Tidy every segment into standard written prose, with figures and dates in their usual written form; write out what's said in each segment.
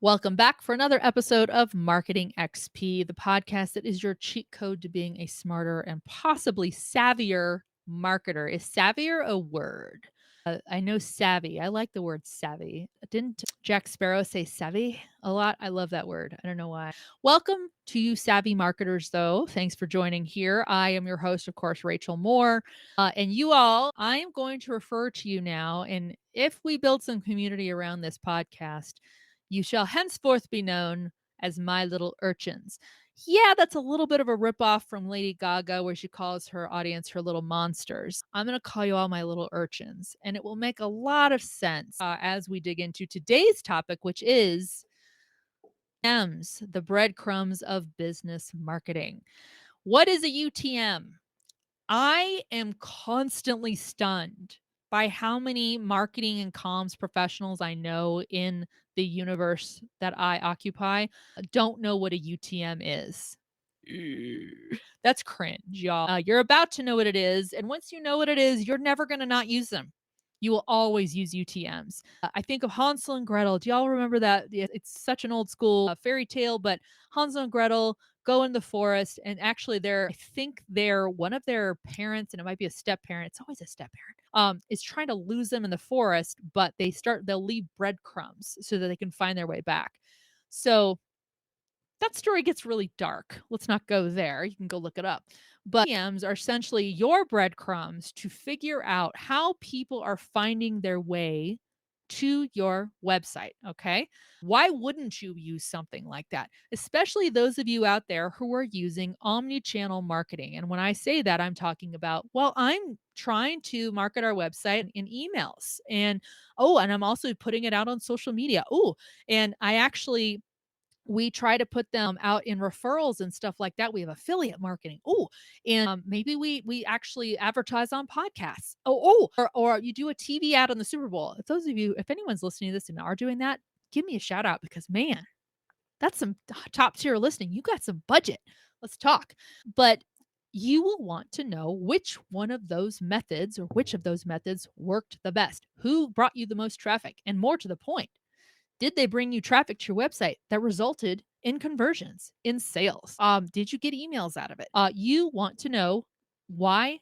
Welcome back for another episode of Marketing XP, the podcast that is your cheat code to being a smarter and possibly savvier marketer. Is savvier a word? I know savvy. I like the word savvy. Didn't Jack Sparrow say savvy a lot? I love that word. I don't know why. Welcome to you savvy marketers, though. Thanks for joining here. I am your host, of course, Rachel Moore. And you all, I am going to refer to you now. And if we build some community around this podcast, you shall henceforth be known as my little urchins. Yeah, that's a little bit of a ripoff from Lady Gaga, where she calls her audience her little monsters. I'm going to call you all my little urchins, and it will make a lot of sense as we dig into today's topic, which is UTMs, the breadcrumbs of business marketing. What is a UTM? I am constantly stunned by how many marketing and comms professionals I know in the universe that I occupy don't know what a UTM is. That's cringe, y'all. You're about to know what it is. And once you know what it is, you're never going to not use them. You will always use UTMs. I think of Hansel and Gretel. Do y'all remember that? It's such an old school fairy tale, but Hansel and Gretel go in the forest, and actually I think they're one of their parents, and it might be a step parent. It's always a step parent. Is trying to lose them in the forest, but they'll leave breadcrumbs so that they can find their way back. So that story gets really dark. Let's not go there. You can go look it up. But UTMs are essentially your breadcrumbs to figure out how people are finding their way to your website. Okay. Why wouldn't you use something like that? Especially those of you out there who are using omni-channel marketing. And when I say that, I'm talking about, well, I'm trying to market our website in emails. And I'm also putting it out on social media. And we try to put them out in referrals and stuff like that. We have affiliate marketing. And maybe we actually advertise on podcasts. Or you do a TV ad on the Super Bowl. If anyone's listening to this and are doing that, give me a shout out, because man, that's some top tier listening. You got some budget. Let's talk. But you will want to know which one of those methods, or which of those methods worked the best. Who brought you the most traffic? And more to the point, did they bring you traffic to your website that resulted in conversions, in sales? Did you get emails out of it? You want to know why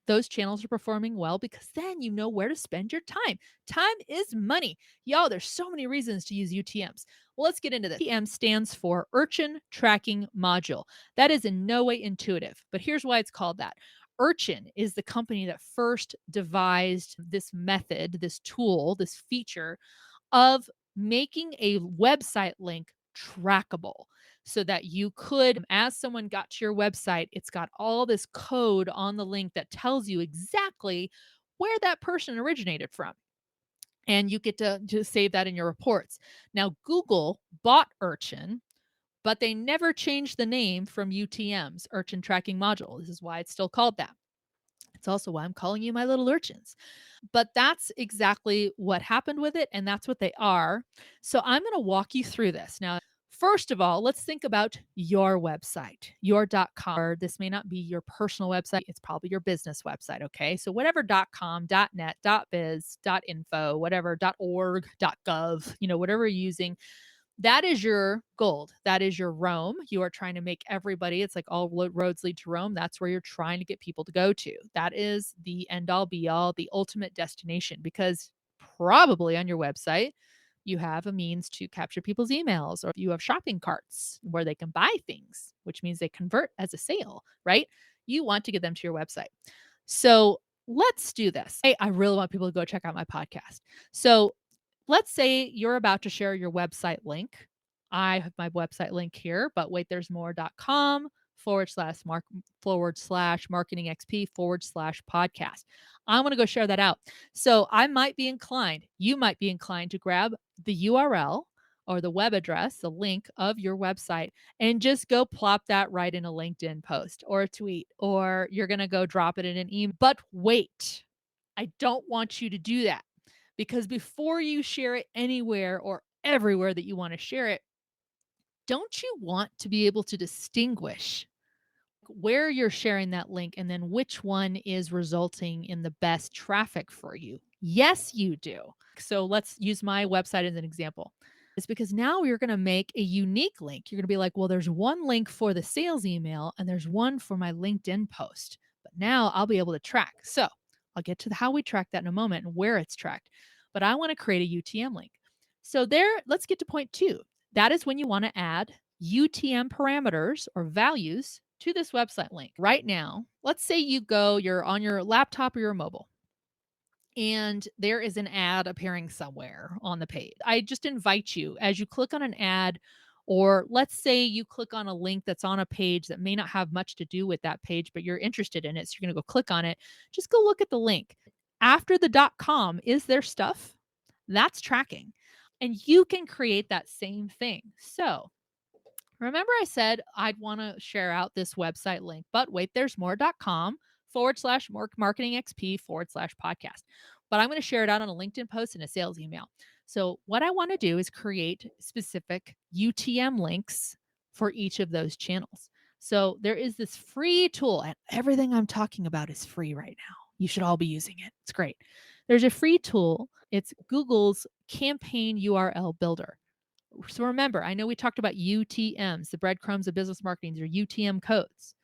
those channels are performing well, because then you know where to spend your time. Time is money. Y'all, there's so many reasons to use UTMs. Well, let's get into this. UTM stands for Urchin Tracking Module. That is in no way intuitive, but here's why it's called that. Urchin is the company that first devised this method, this tool, this feature of making a website link trackable, so that you could, as someone got to your website, it's got all this code on the link that tells you exactly where that person originated from. And you get to save that in your reports. Now, Google bought Urchin, but they never changed the name from UTMs, Urchin Tracking Module. This is why it's still called that. It's also why I'm calling you my little urchins. But that's exactly what happened with it, and that's what they are. So I'm going to walk you through this. Now, first of all, let's think about your website, your .com. Or this may not be your personal website. It's probably your business website, okay? So whatever .com, .net, .biz, .info, whatever, .org, .gov, whatever you're using, that is your gold. That is your Rome. You are trying to make everybody, it's like all roads lead to Rome. That's where you're trying to get people to go to. That is the end all be all, the ultimate destination, because probably on your website, you have a means to capture people's emails, or you have shopping carts where they can buy things, which means they convert as a sale, right? You want to get them to your website. So let's do this. Hey, I really want people to go check out my podcast. So let's say you're about to share your website link. I have my website link here, but wait, there's more.com // marketing XP / podcast. I want to go share that out. So I might be inclined, you might be inclined to grab the URL or the web address, the link of your website, and just go plop that right in a LinkedIn post or a tweet, or you're going to go drop it in an email. But wait, I don't want you to do that. Because before you share it anywhere or everywhere that you want to share it, don't you want to be able to distinguish where you're sharing that link and then which one is resulting in the best traffic for you? Yes, you do. So let's use my website as an example. Is because now you're going to make a unique link. You're going to be like, well, there's one link for the sales email and there's one for my LinkedIn post. But now I'll be able to track. So I'll get to how we track that in a moment and where it's tracked. But I want to create a UTM link. So there, let's get to point two. That is when you want to add UTM parameters or values to this website link. Right now, let's say you're on your laptop or your mobile and there is an ad appearing somewhere on the page. I just invite you as you click on an ad, or let's say you click on a link that's on a page that may not have much to do with that page, but you're interested in it. So you're going to go click on it. Just go look at the link. After the .com is their stuff. That's tracking. And you can create that same thing. So remember I said I'd want to share out this website link, but wait, there's more.com / marketing XP / podcast. But I'm going to share it out on a LinkedIn post and a sales email. So what I want to do is create specific UTM links for each of those channels. So there is this free tool, and everything I'm talking about is free right now. You should all be using it. It's great. There's a free tool. It's Google's campaign URL builder. So remember, I know we talked about UTMs, the breadcrumbs of business marketing, they're UTM codes.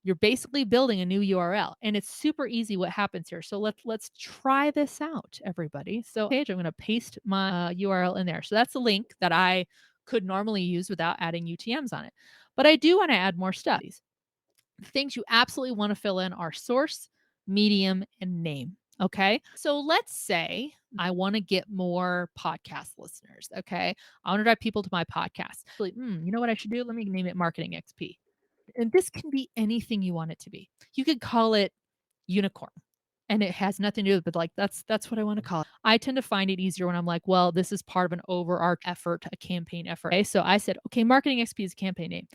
You're basically building a new URL, and it's super easy what happens here. So let's try this out, everybody. So page, I'm going to paste my URL in there. So that's a link that I could normally use without adding UTMs on it. But I do want to add more stuff. The things you absolutely want to fill in are source, medium, and name. Okay. So let's say I want to get more podcast listeners. Okay. I want to drive people to my podcast. Like, you know what I should do? Let me name it Marketing XP. And this can be anything you want it to be. You could call it unicorn. And it has nothing to do with it, but like that's what I want to call it. I tend to find it easier when I'm like, well, this is part of an overarch effort, a campaign effort. Okay, so I said, okay, Marketing XP is a campaign name.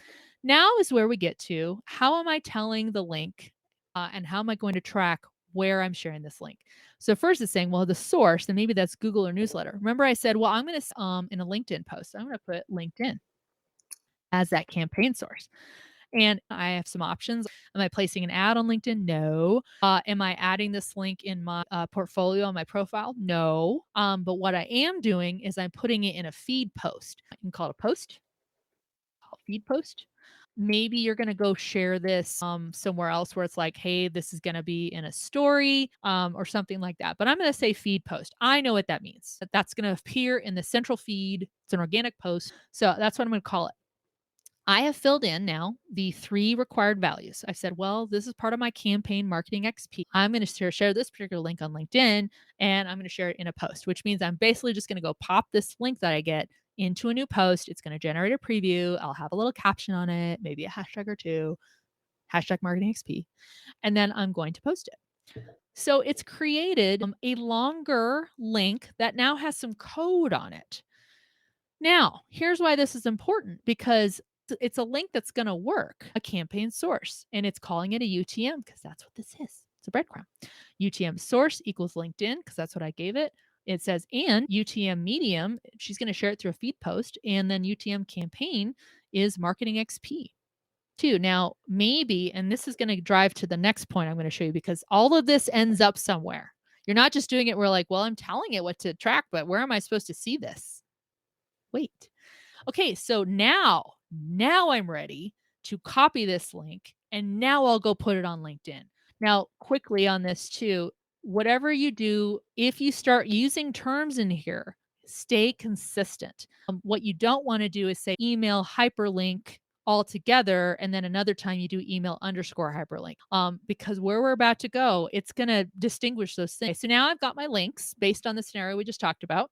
Now is where we get to how am I telling the link and how am I going to track where I'm sharing this link? So first it's saying, well, the source, then maybe that's Google or newsletter. Remember I said, well, I'm going to in a LinkedIn post, I'm going to put LinkedIn as that campaign source. And I have some options. Am I placing an ad on LinkedIn? No. Am I adding this link in my portfolio on my profile? No. But what I am doing is I'm putting it in a feed post. I can call it a post, call it feed post. Maybe you're going to go share this somewhere else where it's like, hey, this is going to be in a story or something like that. But I'm going to say feed post. I know what that means. That's going to appear in the central feed. It's an organic post. So that's what I'm going to call it. I have filled in now the 3 required values. I said, well, this is part of my campaign Marketing XP. I'm going to share this particular link on LinkedIn and I'm going to share it in a post, which means I'm basically just going to go pop this link that I get into a new post. It's going to generate a preview. I'll have a little caption on it, maybe a hashtag or two, hashtag Marketing XP, and then I'm going to post it. So it's created a longer link that now has some code on it. Now, here's why this is important because it's a link that's going to work, a campaign source, and it's calling it a UTM because that's what this is. It's a breadcrumb. UTM source equals LinkedIn because that's what I gave it. It says, and UTM medium, she's going to share it through a feed post, and then UTM campaign is Marketing XP. Too. Now, maybe, and this is going to drive to the next point I'm going to show you because all of this ends up somewhere. You're not just doing it where like, well, I'm telling it what to track, but where am I supposed to see this? Wait. Okay, so now I'm ready to copy this link and now I'll go put it on LinkedIn. Now, quickly on this too, whatever you do, if you start using terms in here, stay consistent. What you don't want to do is say email hyperlink all together and then another time you do email underscore hyperlink because where we're about to go, it's going to distinguish those things. So now I've got my links based on the scenario we just talked about.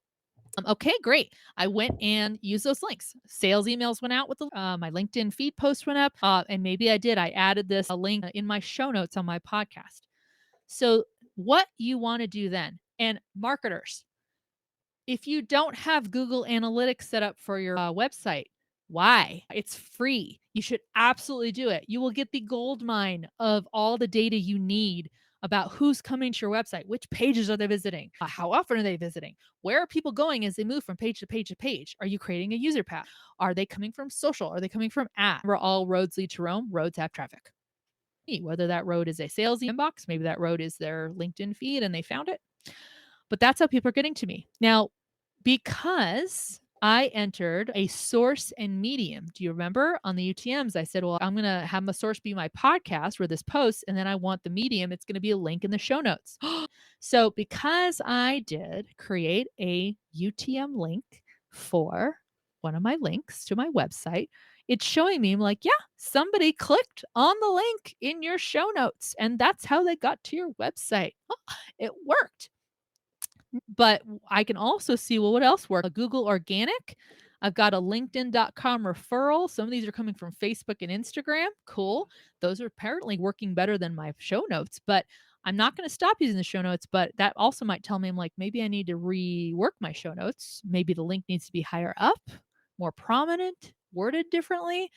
Okay, great. I went and used those links. Sales emails went out with my LinkedIn feed post went up, and maybe I did. I added this link in my show notes on my podcast. So what you want to do then, and marketers, if you don't have Google Analytics set up for your website, why? It's free. You should absolutely do it. You will get the gold mine of all the data you need about who's coming to your website, which pages are they visiting, how often are they visiting, where are people going as they move from page to page to page? Are you creating a user path? Are they coming from social? Are they coming from app? Where all roads lead to Rome, roads have traffic. Whether that road is a sales inbox, maybe that road is their LinkedIn feed and they found it. But that's how people are getting to me. Now, because I entered a source and medium. Do you remember on the UTMs? I said, well, I'm going to have my source be my podcast where this posts, and then I want the medium, it's going to be a link in the show notes. So, because I did create a UTM link for one of my links to my website, it's showing me, I'm like, yeah, somebody clicked on the link in your show notes, and that's how they got to your website. It worked. But I can also see, well, what else works? A Google organic. I've got a LinkedIn.com referral. Some of these are coming from Facebook and Instagram. Cool. Those are apparently working better than my show notes, but I'm not going to stop using the show notes. But that also might tell me, I'm like, maybe I need to rework my show notes. Maybe the link needs to be higher up, more prominent, worded differently.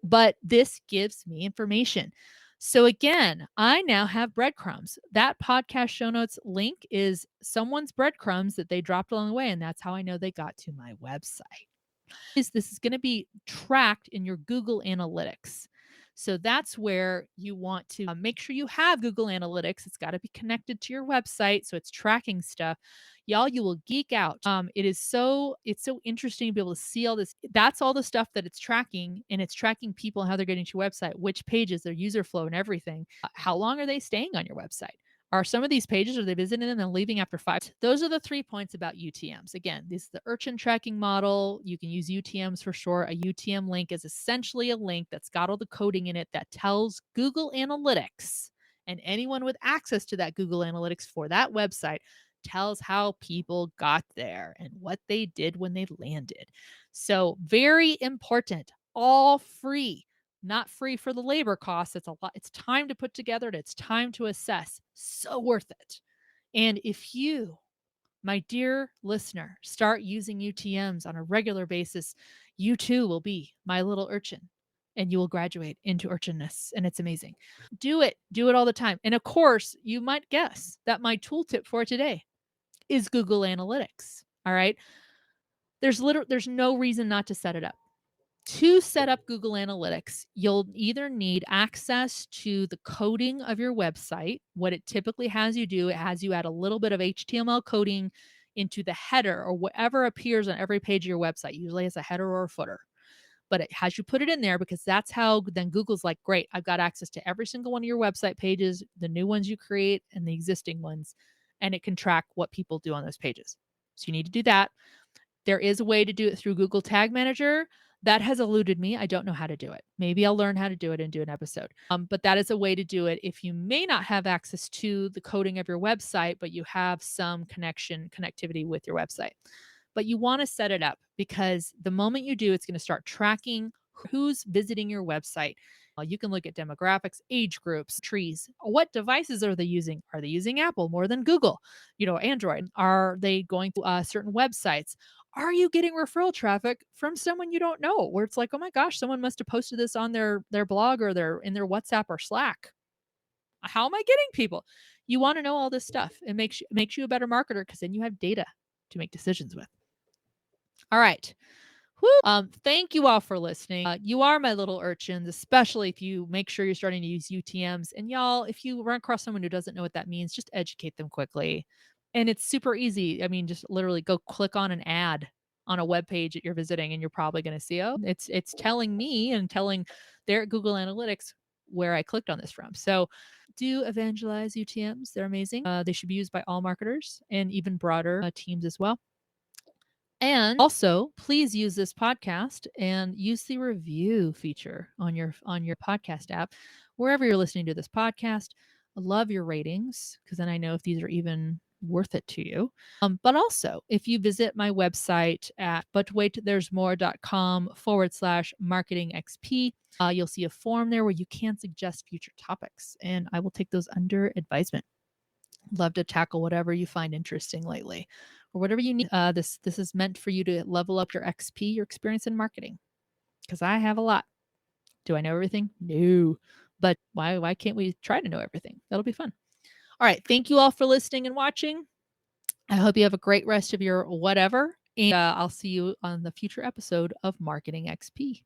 But this gives me information. So again, I now have breadcrumbs. That podcast show notes link is someone's breadcrumbs that they dropped along the way, and that's how I know they got to my website. This is going to be tracked in your Google Analytics. So that's where you want to make sure you have Google Analytics. It's got to be connected to your website, so it's tracking stuff. Y'all, you will geek out. It's so interesting to be able to see all this. That's all the stuff that it's tracking, and it's tracking people and how they're getting to your website, which pages, their user flow, and everything. How long are they staying on your website? Are some of these pages, are they visiting them and leaving after 5? Those are the 3 points about UTMs. Again, this is the urchin tracking model. You can use UTMs for short. A UTM link is essentially a link that's got all the coding in it that tells Google Analytics, and anyone with access to that Google Analytics for that website tells how people got there and what they did when they landed. So, very important, all free. Not free for the labor costs. It's a lot. It's time to put together and it's time to assess. So worth it. And if you, my dear listener, start using UTMs on a regular basis, you too will be my little urchin and you will graduate into urchinness. And it's amazing. Do it. Do it all the time. And of course, you might guess that my tooltip for today is Google Analytics. All right. There's no reason not to set it up. To set up Google Analytics, you'll either need access to the coding of your website. What it typically has you do, it has you add a little bit of HTML coding into the header or whatever appears on every page of your website. Usually it's a header or a footer, but it has you put it in there because that's how then Google's like, great, I've got access to every single one of your website pages, the new ones you create and the existing ones, and it can track what people do on those pages. So you need to do that. There is a way to do it through Google Tag Manager. That has eluded me. I don't know how to do it. Maybe I'll learn how to do it and do an episode. But that is a way to do it if you may not have access to the coding of your website, but you have some connectivity with your website. But you want to set it up because the moment you do, it's going to start tracking who's visiting your website. You can look at demographics, age groups, trees. What devices are they using? Are they using Apple more than Google? Android. Are they going to certain websites? Are you getting referral traffic from someone you don't know where it's like, oh my gosh, someone must have posted this on their blog or in their WhatsApp or Slack? How am I getting people? You want to know all this stuff. It makes you a better marketer because then you have data to make decisions with. All right. Woo. Thank you all for listening. You are my little urchins, especially if you make sure you're starting to use UTMs. And y'all, if you run across someone who doesn't know what that means, just educate them quickly. And it's super easy. I mean, just literally go click on an ad on a web page that you're visiting, and you're probably going to see, oh, it's telling me and telling their Google Analytics where I clicked on this from. So do evangelize UTMs. They're amazing. They should be used by all marketers and even broader teams as well. And also, please use this podcast and use the review feature on your podcast app, wherever you're listening to this podcast. I love your ratings because then I know if these are even worth it to you. But also, if you visit my website at butwaitthere'smore.com/marketingXP, you'll see a form there where you can suggest future topics, and I will take those under advisement. Love to tackle whatever you find interesting lately or whatever you need. This is meant for you to level up your XP, your experience in marketing, because I have a lot. Do I know everything? No. But why can't we try to know everything? That'll be fun. All right. Thank you all for listening and watching. I hope you have a great rest of your whatever. And I'll see you on the future episode of Marketing XP.